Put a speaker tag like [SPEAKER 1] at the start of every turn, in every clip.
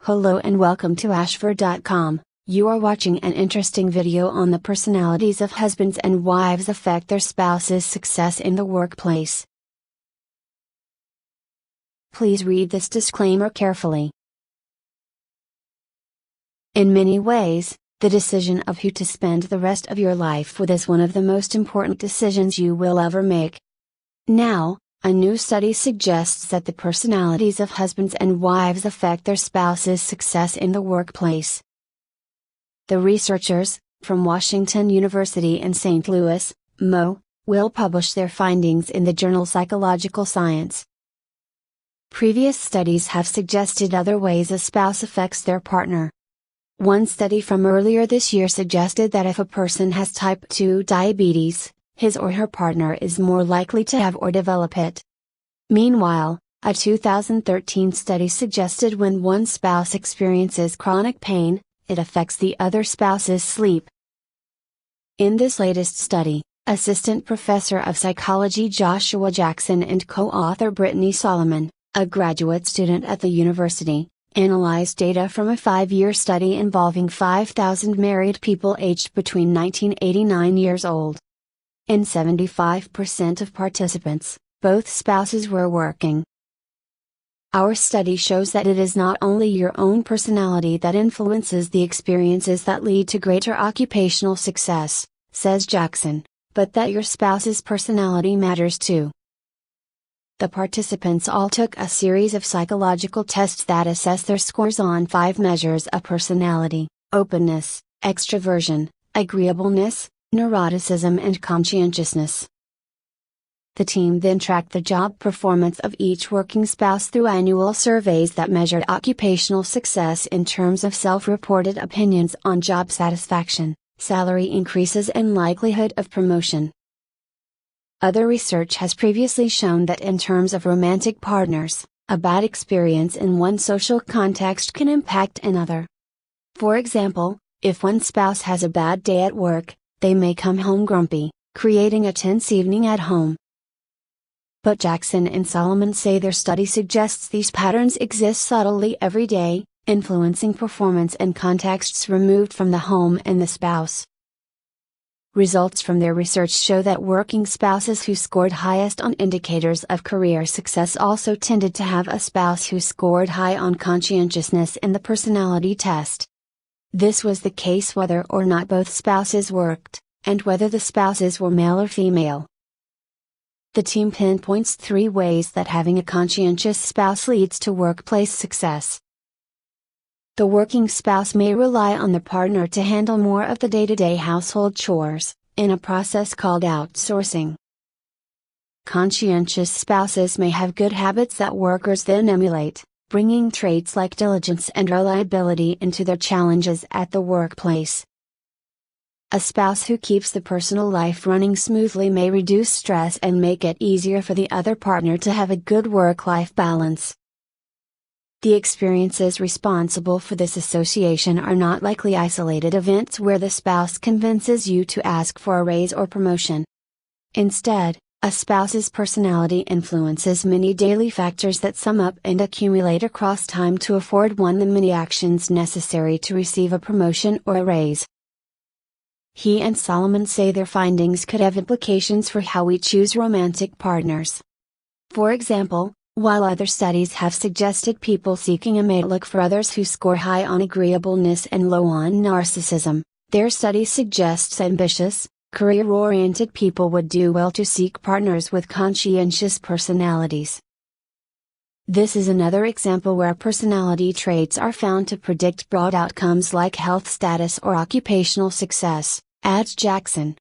[SPEAKER 1] Hello and welcome to Ashford.com. You are watching an interesting video on the personalities of husbands and wives affect their spouse's success in the workplace. Please read this disclaimer carefully. In many ways, the decision of who to spend the rest of your life with is one of the most important decisions you will ever make. Now, a new study suggests that the personalities of husbands and wives affect their spouse's success in the workplace. The researchers, from Washington University in St. Louis, Mo., will publish their findings in the journal Psychological Science. Previous studies have suggested other ways a spouse affects their partner. One study from earlier this year suggested that if a person has type 2 diabetes, his or her partner is more likely to have or develop it. Meanwhile, a 2013 study suggested when one spouse experiences chronic pain, it affects the other spouse's sleep. In this latest study, Assistant Professor of Psychology Joshua Jackson and co-author Brittany Solomon, a graduate student at the university, analyzed data from a 5-year study involving 5,000 married people aged between 19 and 89 years old. In 75% of participants, both spouses were working. Our study shows that it is not only your own personality that influences the experiences that lead to greater occupational success, says Jackson, but that your spouse's personality matters too. The participants all took a series of psychological tests that assess their scores on 5 measures of personality: openness, extroversion, agreeableness, neuroticism and conscientiousness. The team then tracked the job performance of each working spouse through annual surveys that measured occupational success in terms of self-reported opinions on job satisfaction, salary increases and likelihood of promotion. Other research has previously shown that in terms of romantic partners, a bad experience in one social context can impact another. For example, if one spouse has a bad day at work, they may come home grumpy, creating a tense evening at home. But Jackson and Solomon say their study suggests these patterns exist subtly every day, influencing performance in contexts removed from the home and the spouse. Results from their research show that working spouses who scored highest on indicators of career success also tended to have a spouse who scored high on conscientiousness in the personality test. This was the case whether or not both spouses worked, and whether the spouses were male or female. The team pinpoints 3 ways that having a conscientious spouse leads to workplace success. The working spouse may rely on the partner to handle more of the day-to-day household chores, in a process called outsourcing. Conscientious spouses may have good habits that workers then emulate, bringing traits like diligence and reliability into their challenges at the workplace. A spouse who keeps the personal life running smoothly may reduce stress and make it easier for the other partner to have a good work-life balance. The experiences responsible for this association are not likely isolated events where the spouse convinces you to ask for a raise or promotion. Instead, a spouse's personality influences many daily factors that sum up and accumulate across time to afford one the many actions necessary to receive a promotion or a raise. He and Solomon say their findings could have implications for how we choose romantic partners. For example, while other studies have suggested people seeking a mate look for others who score high on agreeableness and low on narcissism, their study suggests ambitious, career-oriented people would do well to seek partners with conscientious personalities. This is another example where personality traits are found to predict broad outcomes like health status or occupational success, adds Jackson.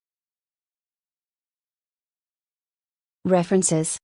[SPEAKER 1] References: